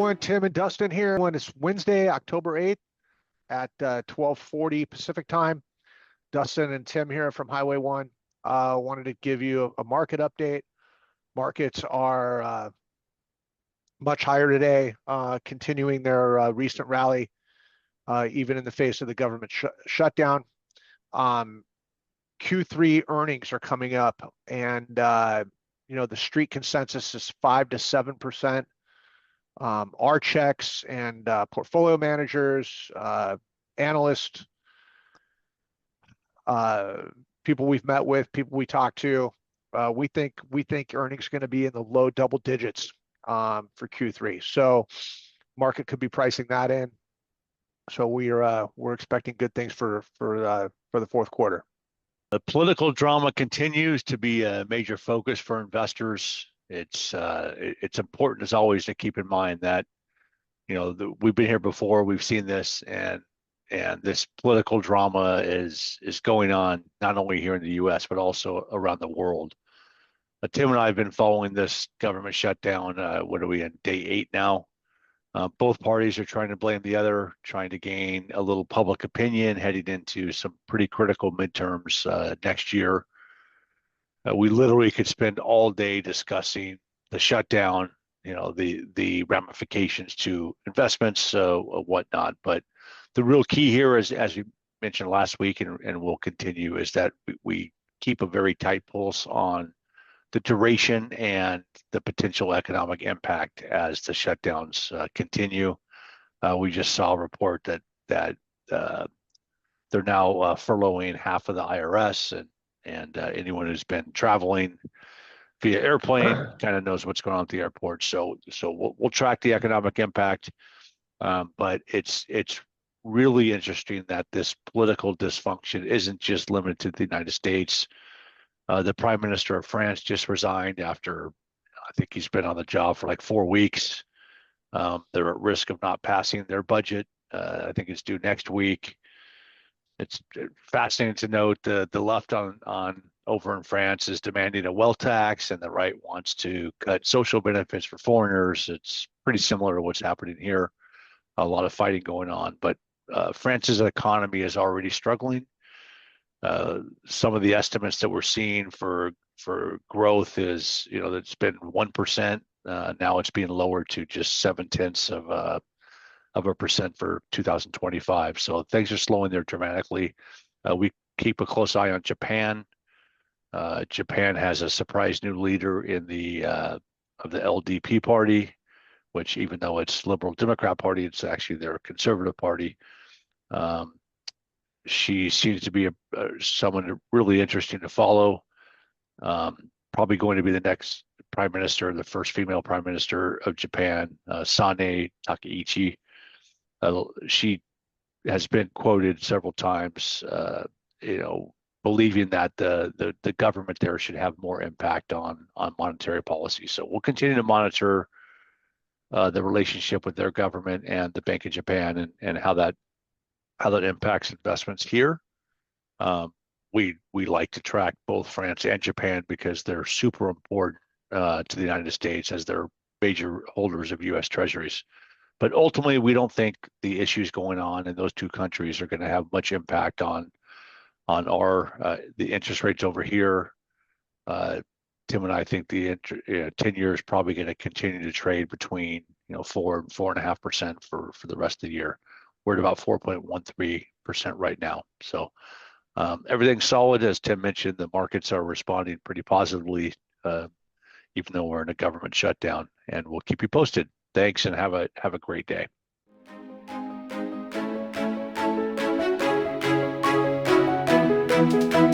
everyone. Tim and Dustin here. It's Wednesday, October 8th at 12:40 Pacific time. Dustin and Tim here from Highway 1. Wanted to give you a market update. Markets are much higher today, continuing their recent rally, even in the face of the government shutdown. Q3 earnings are coming up, and the street consensus is 5 to 7%. Our checks and portfolio managers, analysts, people we've met with, people we talk to, we think earnings are going to be in the low double digits for Q3. So market could be pricing that in. So we're expecting good things for the fourth quarter. The political drama continues to be a major focus for investors. It's important as always to keep in mind that we've been here before, we've seen this, and this political drama is going on not only here in the U.S. but also around the world. Tim and I have been following this government shutdown. What are we in day 8 now? Both parties are trying to blame the other, trying to gain a little public opinion heading into some pretty critical midterms next year. We literally could spend all day discussing the shutdown, the ramifications to investments, whatnot. But the real key here is, as we mentioned last week, and will continue, is that we keep a very tight pulse on the duration and the potential economic impact as the shutdowns continue. We just saw a report that they're now furloughing half of the IRS, and anyone who's been traveling via airplane kind of knows what's going on at the airport. So we'll track the economic impact, but it's really interesting that this political dysfunction isn't just limited to the United States. The Prime Minister of France just resigned after, I think he's been on the job for like 4 weeks. They're at risk of not passing their budget. I think it's due next week. It's fascinating to note the left on over in France is demanding a wealth tax, and the right wants to cut social benefits for foreigners. It's pretty similar to what's happening here. A lot of fighting going on, but France's economy is already struggling. Some of the estimates that we're seeing for growth is, it's been 1%. Now it's being lowered to just 0.7% for 2025. So things are slowing there dramatically. We keep a close eye on Japan. Japan has a surprise new leader in the LDP party, which, even though it's Liberal Democrat Party, it's actually their conservative party. She seems to be someone really interesting to follow. Probably going to be the next prime minister, the first female prime minister of Japan, Sanae Takaichi. She has been quoted several times, believing that the government there should have more impact on monetary policy. So we'll continue to monitor the relationship with their government and the Bank of Japan, and how that impacts investments here. We like to track both France and Japan because they're super important to the United States, as they're major holders of U.S. Treasuries. But ultimately, we don't think the issues going on in those two countries are going to have much impact on the interest rates over here. Tim and I think the 10-year is probably going to continue to trade between 4 and 4.5% for the rest of the year. We're at about 4.13% right now. So everything's solid. As Tim mentioned, the markets are responding pretty positively, even though we're in a government shutdown. And we'll keep you posted. Thanks, and have a great day. Thank you.